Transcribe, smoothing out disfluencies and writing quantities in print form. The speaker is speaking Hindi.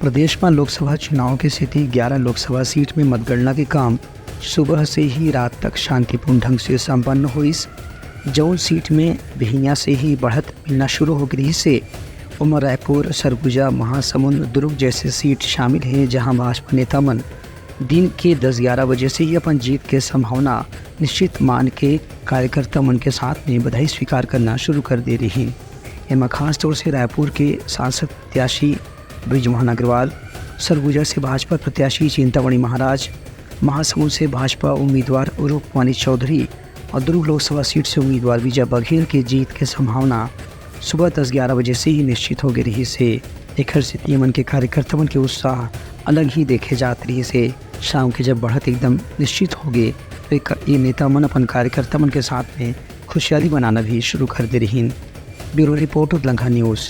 प्रदेश में लोकसभा चुनाव की स्थिति 11 लोकसभा सीट में मतगणना के काम सुबह से ही रात तक शांतिपूर्ण ढंग से संपन्न हुई। जौन सीट में बिहिया से ही बढ़त मिलना शुरू हो गई से उमर रायपुर, सरगुजा, महासमुंद, दुर्ग जैसे सीट शामिल हैं, जहां भाजपा नेता मन दिन के 10-11 बजे से ही अपन जीत के संभावना निश्चित मान के कार्यकर्ता मन के साथ में बधाई स्वीकार करना शुरू कर दे रही हैं। इनमें खास तौर से रायपुर के सांसद प्रत्याशी ब्रिजमोहन अग्रवाल, सरगुजा से भाजपा प्रत्याशी चिंतामणि महाराज, महासमुंद से भाजपा उम्मीदवार रूपवानी चौधरी और दुर्ग लोकसभा सीट से उम्मीदवार विजय बघेल की जीत की संभावना सुबह 10-11 बजे से ही निश्चित हो गई रही से एक स्थिति मन के कार्यकर्ता मन के उत्साह अलग ही देखे जाते रही से शाम के जब बढ़त एकदम निश्चित हो गए तो ये नेता मन अपन कार्यकर्ता मन के साथ में खुशहाली मनाना भी शुरू कर दे रही। ब्यूरो रिपोर्ट, उदलंघा न्यूज़।